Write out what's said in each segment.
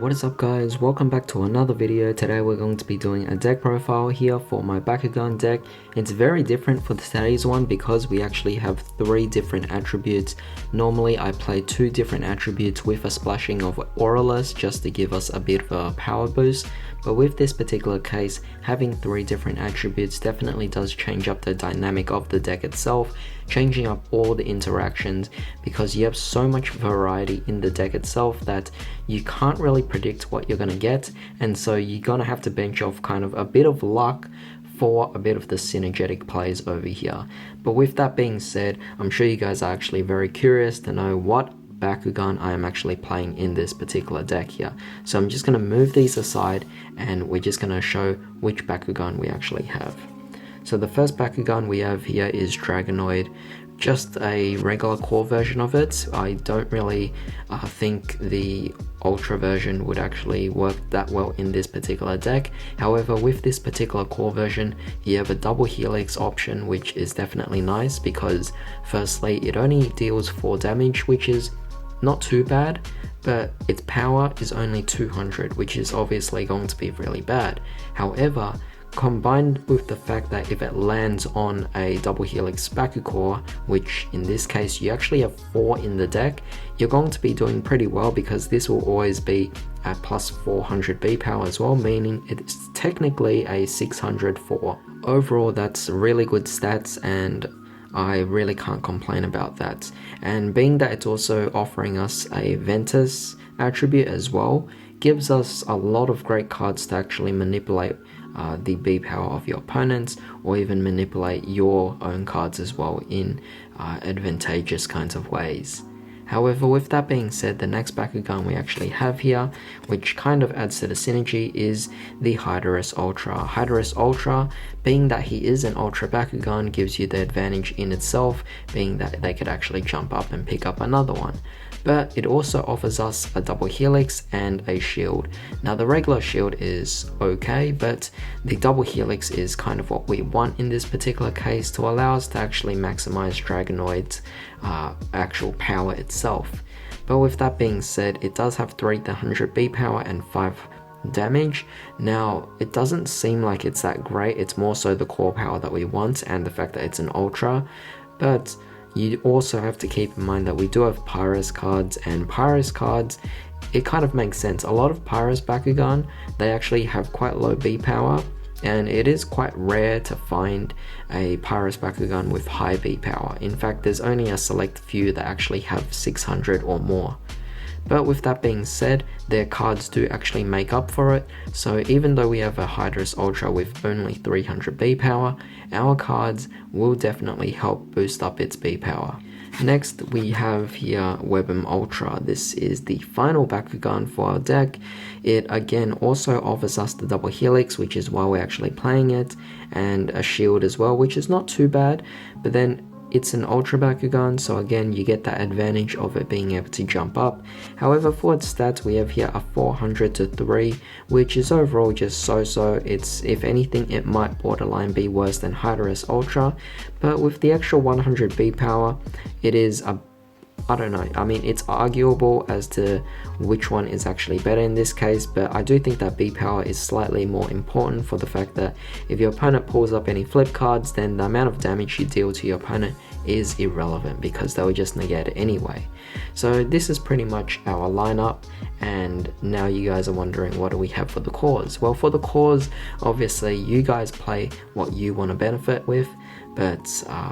What is up guys, welcome back to another video. Today we're going to be doing a deck profile here for my Bakugan deck. It's very different for today's one because we actually have 3 different attributes. Normally I play 2 different attributes with a splashing of Auralus just to give us a bit of a power boost. But with this particular case, having 3 different attributes definitely does change up the dynamic of the deck itself, changing up all the interactions because you have so much variety in the deck itself that you can't really predict what you're going to get, and so you're going to have to bench off kind of a bit of luck for a bit of the synergetic plays over here. But with that being said, I'm sure you guys are actually very curious to know what Bakugan I am actually playing in this particular deck here. So I'm just going to move these aside and we're just going to show which Bakugan we actually have. So the first Bakugan we have here is Dragonoid, just a regular core version of it. I don't really think the Ultra version would actually work that well in this particular deck. However, with this particular core version, you have a double helix option, which is definitely nice because firstly, it only deals 4 damage, which is not too bad, but its power is only 200, which is obviously going to be really bad. However, combined with the fact that if it lands on a double helix Bakucore, which in this case you actually have 4 in the deck, you're going to be doing pretty well because this will always be at plus 400 B power as well, meaning it's technically a 604. Overall, that's really good stats and I really can't complain about that. And being that it's also offering us a Ventus attribute as well, gives us a lot of great cards to actually manipulate the B power of your opponents, or even manipulate your own cards as well in advantageous kinds of ways. However, with that being said, the next Bakugan we actually have here, which kind of adds to the synergy, is the Pyrus Ultra. Pyrus Ultra, being that he is an Ultra Bakugan, gives you the advantage in itself, being that they could actually jump up and pick up another one. But it also offers us a double helix and a shield. Now the regular shield is okay, but the double helix is kind of what we want in this particular case to allow us to actually maximize Dragonoid's actual power itself. But with that being said, it does have 300 B power and 5 damage. Now it doesn't seem like it's that great, it's more so the core power that we want and the fact that it's an ultra. But you also have to keep in mind that we do have Pyrus cards, and Pyrus cards, it kind of makes sense. A lot of Pyrus Bakugan, they actually have quite low B power, and it is quite rare to find a Pyrus Bakugan with high B power. In fact, there's only a select few that actually have 600 or more. But with that being said, their cards do actually make up for it, so even though we have a Pyrus Ultra with only 300 B power, our cards will definitely help boost up its B power. Next we have here Webem Ultra. This is the final Bakugan for our deck. It again also offers us the double helix, which is why we're actually playing it, and a shield as well, which is not too bad, but then it's an Ultra Bakugan, so again you get that advantage of it being able to jump up. However, for its stats we have here a 400 to 3, which is overall just so-so. It's, if anything, it might borderline be worse than Pyrus Ultra, but with the extra 100 B power, it is a, I don't know, I mean it's arguable as to which one is actually better in this case, but I do think that B power is slightly more important for the fact that if your opponent pulls up any flip cards, then the amount of damage you deal to your opponent is irrelevant because they will just negate it anyway. So this is pretty much our lineup, And now you guys are wondering, what do we have for the cores? Well, for the cores, obviously you guys play what you want to benefit with, but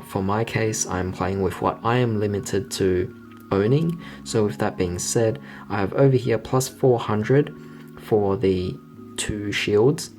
for my case, I'm playing with what I am limited to owning. So with that being said, I have over here plus 400 for the 2 shields,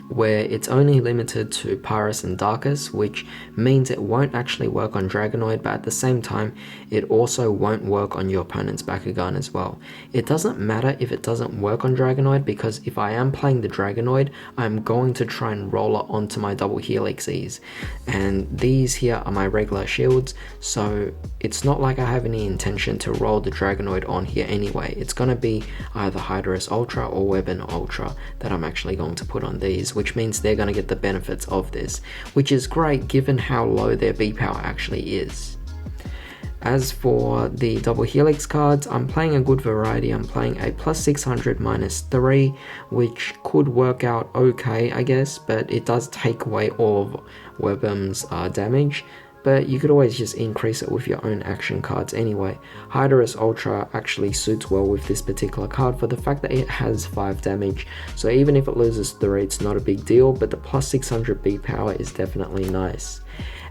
where it's only limited to Pyrus and Darkus, which means it won't actually work on Dragonoid, but at the same time, it also won't work on your opponent's Bakugan as well. It doesn't matter if it doesn't work on Dragonoid, because if I am playing the Dragonoid, I'm going to try and roll it onto my double Helixes. And these here are my regular shields, so it's not like I have any intention to roll the Dragonoid on here anyway. It's going to be either Hydrus Ultra or Weapon Ultra that I'm actually going to put on these, which means they're going to get the benefits of this, which is great given how low their B power actually is. As for the double helix cards, I'm playing a good variety. I'm playing a plus 600 -3, which could work out okay, I guess, but it does take away all of Webham's damage. But you could always just increase it with your own action cards anyway. Hydrus Ultra actually suits well with this particular card for the fact that it has 5 damage, so even if it loses 3, it's not a big deal, but the plus 600 B power is definitely nice.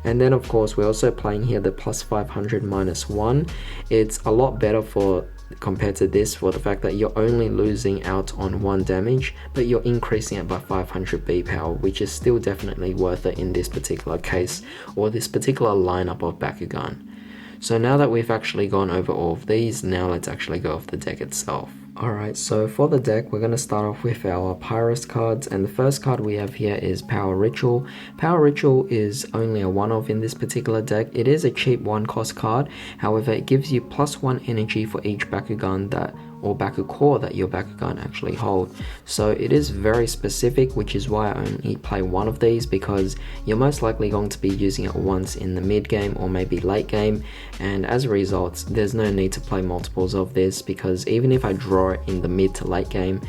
And then of course we're also playing here the plus 500 -1. It's a lot better compared to this for the fact that you're only losing out on 1 damage, but you're increasing it by 500 B power, which is still definitely worth it in this particular case, or this particular lineup of Bakugan. So now that we've actually gone over all of these, now let's actually go off the deck itself. Alright, so for the deck, we're going to start off with our Pyrus cards, and the first card we have here is Power Ritual. Power Ritual is only a one-off in this particular deck. It is a cheap 1-cost card, however it gives you plus 1 energy for each Bakugan or Bakucore that your Bakugan actually hold. So it is very specific, which is why I only play one of these, because you're most likely going to be using it once in the mid game or maybe late game, and as a result there's no need to play multiples of this, because even if I draw it in the mid to late game,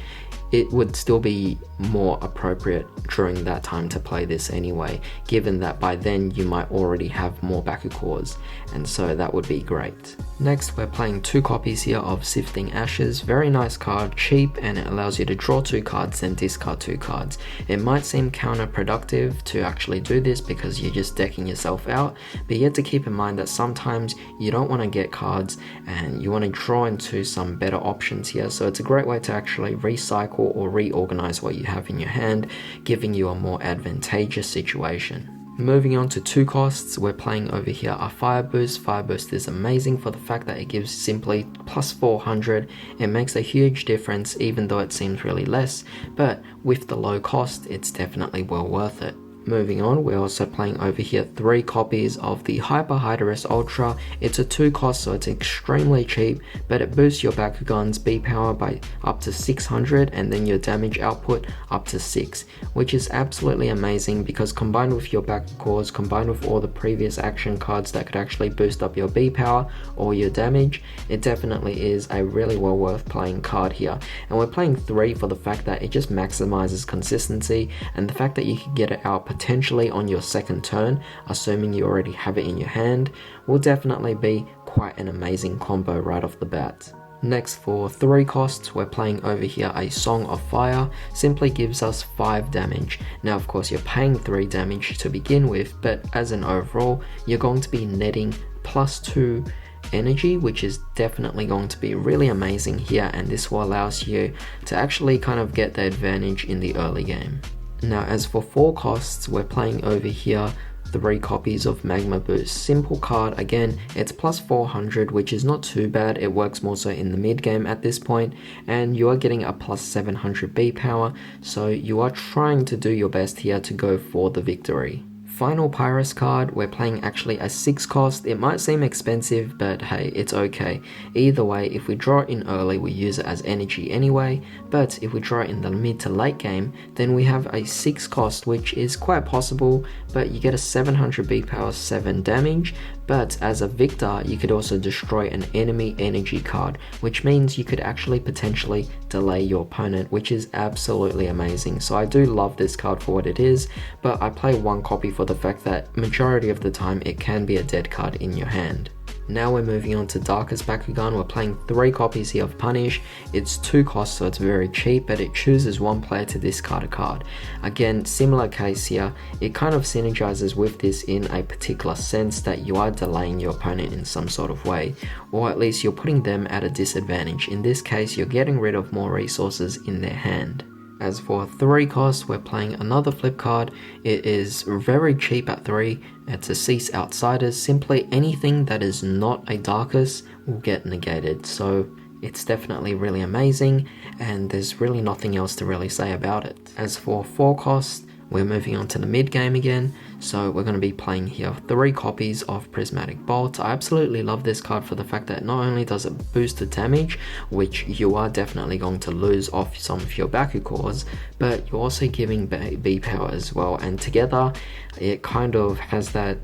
it would still be more appropriate during that time to play this anyway, given that by then you might already have more Bakukores, and so that would be great. Next, we're playing 2 copies here of Sifting Ashes. Very nice card, cheap, and it allows you to draw 2 cards and discard 2 cards. It might seem counterproductive to actually do this because you're just decking yourself out, but you have to keep in mind that sometimes you don't want to get cards and you want to draw into some better options here, so it's a great way to actually recycle or reorganize what you have in your hand, giving you a more advantageous situation. Moving on to 2 costs, we're playing over here a Fire Boost. Fire Boost is amazing for the fact that it gives simply plus 400. It makes a huge difference even though it seems really less, but with the low cost, it's definitely well worth it. Moving on, we're also playing over here 3 copies of the Hyper Hydrus Ultra. It's a 2 cost, so it's extremely cheap, but it boosts your Bakugan's B power by up to 600 and then your damage output up to 6, which is absolutely amazing because combined with your Bakukores, combined with all the previous action cards that could actually boost up your B power or your damage, it definitely is a really well worth playing card here. And we're playing 3 for the fact that it just maximizes consistency, and the fact that you can get it out potentially on your second turn, assuming you already have it in your hand, will definitely be quite an amazing combo right off the bat. Next, for 3 costs, we're playing over here a Song of Fire. Simply gives us 5 damage. Now of course you're paying 3 damage to begin with, but as an overall, you're going to be netting plus 2 energy, which is definitely going to be really amazing here, and this will allow you to actually kind of get the advantage in the early game. Now as for 4 costs, we're playing over here 3 copies of Magma Boost. Simple card, again, it's plus 400, which is not too bad. It works more so in the mid game at this point, and you are getting a plus 700 B power, so you are trying to do your best here to go for the victory. Final Pyrus card, we're playing actually a 6 cost. It might seem expensive, but hey, it's okay. Either way, if we draw it in early, we use it as energy anyway, but if we draw it in the mid to late game, then we have a 6 cost, which is quite possible, but you get a 700 B power, 7 damage, but as a victor, you could also destroy an enemy energy card, which means you could actually potentially delay your opponent, which is absolutely amazing. So I do love this card for what it is, but I play 1 copy for the fact that majority of the time it can be a dead card in your hand. Now we're moving on to Darkus Bakugan. We're playing 3 copies here of Punish. It's 2 costs, so it's very cheap, but it chooses one player to discard a card. Again, similar case here, it kind of synergizes with this in a particular sense that you are delaying your opponent in some sort of way, or at least you're putting them at a disadvantage. In this case, you're getting rid of more resources in their hand. As for 3 costs, we're playing another flip card. It is very cheap at 3. It's a Cease Outsiders. Simply anything that is not a Darkus will get negated. So it's definitely really amazing, and there's really nothing else to really say about it. As for 4 costs, we're moving on to the mid game again. So we're going to be playing here 3 copies of Prismatic Bolt. I absolutely love this card for the fact that not only does it boost the damage, which you are definitely going to lose off some of your Baku cores, but you're also giving B power as well, and together it kind of has that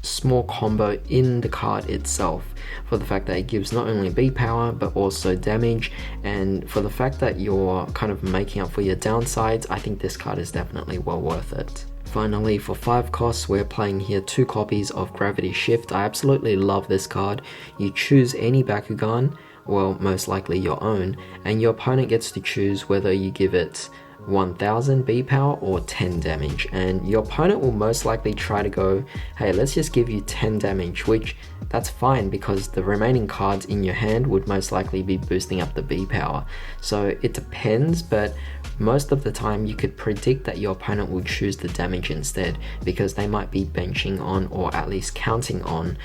small combo in the card itself for the fact that it gives not only B power but also damage, and for the fact that you're kind of making up for your downsides, I think this card is definitely well worth it. Finally, for 5 costs, we're playing here 2 copies of Gravity Shift. I absolutely love this card. You choose any Bakugan, well, most likely your own, and your opponent gets to choose whether you give it 1000 B power or 10 damage, and your opponent will most likely try to go, hey, let's just give you 10 damage, which that's fine because the remaining cards in your hand would most likely be boosting up the B power. So it depends, but most of the time you could predict that your opponent will choose the damage instead because they might be benching on, or at least counting on,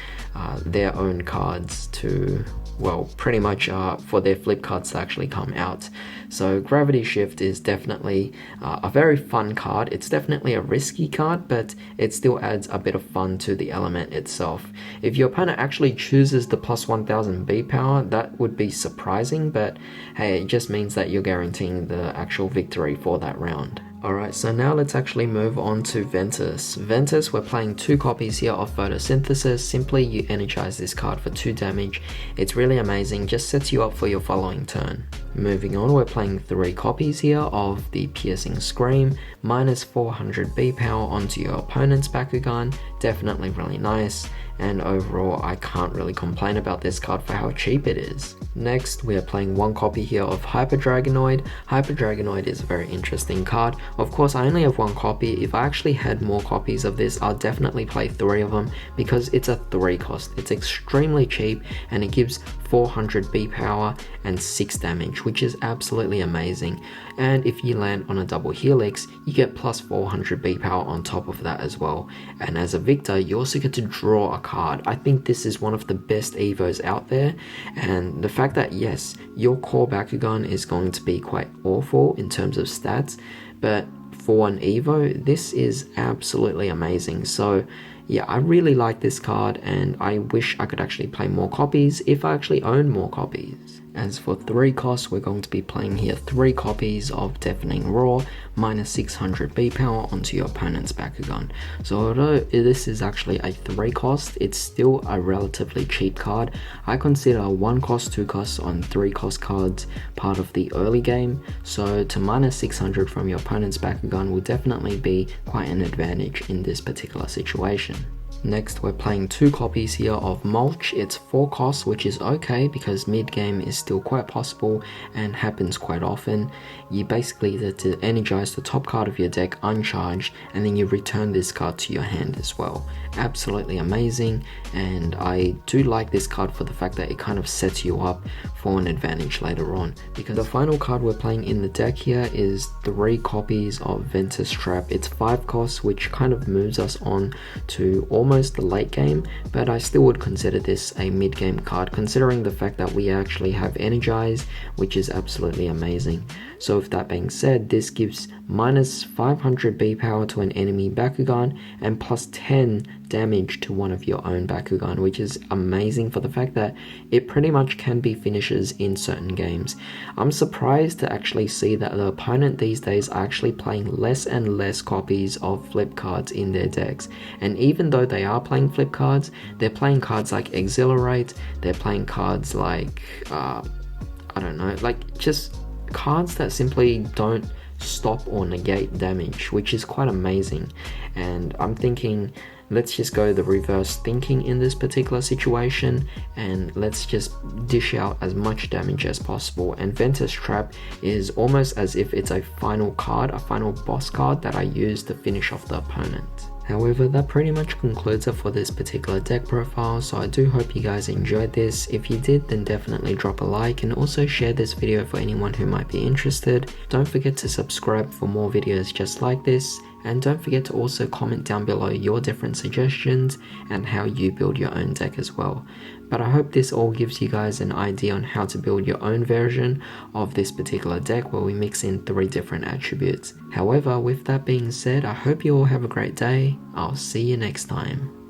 their own cards to, well, pretty much for their flip cards to actually come out. So Gravity Shift is definitely a very fun card. It's definitely a risky card, but it still adds a bit of fun to the element itself. If your opponent actually chooses the plus 1000 B power, that would be surprising, but hey, it just means that you're guaranteeing the actual victory for that round. Alright, so now let's actually move on to Ventus. Ventus, we're playing 2 copies here of Photosynthesis. Simply, you energize this card for 2 damage. It's really amazing, just sets you up for your following turn. Moving on, we're playing 3 copies here of the Piercing Scream, minus 400 B power onto your opponent's Bakugan. Definitely really nice, and overall I can't really complain about this card for how cheap it is. Next, we are playing 1 copy here of Hyper Dragonoid. Hyper Dragonoid is a very interesting card. Of course, I only have 1 copy. If I actually had more copies of this, I'll definitely play 3 of them because it's a 3 cost. It's extremely cheap and it gives 400 B power and 6 damage, which is absolutely amazing. And if you land on a double helix, you get plus 400 B power on top of that as well. And as a victor, you also get to draw a card. I think this is one of the best Evos out there, and the fact that yes, your core Bakugan is going to be quite awful in terms of stats, but for an Evo, this is absolutely amazing. So yeah, I really like this card, and I wish I could actually play more copies if I actually own more copies. As for 3 costs, we're going to be playing here 3 copies of Deafening Roar, minus 600 B power onto your opponent's Bakugan. So although this is actually a 3 cost, it's still a relatively cheap card. I consider 1 cost, 2 costs on 3 cost cards part of the early game, so to minus 600 from your opponent's Bakugan will definitely be quite an advantage in this particular situation. Next, we're playing 2 copies here of Mulch. It's 4 costs, which is okay because mid-game is still quite possible and happens quite often. You basically get to energize the top card of your deck uncharged, and then you return this card to your hand as well. Absolutely amazing, and I do like this card for the fact that it kind of sets you up for an advantage later on, because the final card we're playing in the deck here is 3 copies of Ventus Trap. It's 5 costs, which kind of moves us on to almost the late game, but I still would consider this a mid-game card considering the fact that we actually have Energize, which is absolutely amazing. So with that being said, this gives minus 500 B power to an enemy Bakugan and plus 10 damage to one of your own Bakugan, which is amazing for the fact that it pretty much can be finishes in certain games. I'm surprised to actually see that the opponent these days are actually playing less and less copies of flip cards in their decks, and even though they are playing flip cards, they're playing cards like Exhilarate, they're playing cards like I don't know, like just cards that simply don't stop or negate damage, which is quite amazing. And I'm thinking let's just go the reverse thinking in this particular situation, and let's just dish out as much damage as possible. And Ventus Trap is almost as if it's a final card, a final boss card that I use to finish off the opponent. However, that pretty much concludes it for this particular deck profile, so I do hope you guys enjoyed this. If you did, then definitely drop a like and also share this video for anyone who might be interested. Don't forget to subscribe for more videos just like this, and don't forget to also comment down below your different suggestions and how you build your own deck as well. But I hope this all gives you guys an idea on how to build your own version of this particular deck where we mix in 3 different attributes. However, with that being said, I hope you all have a great day. I'll see you next time.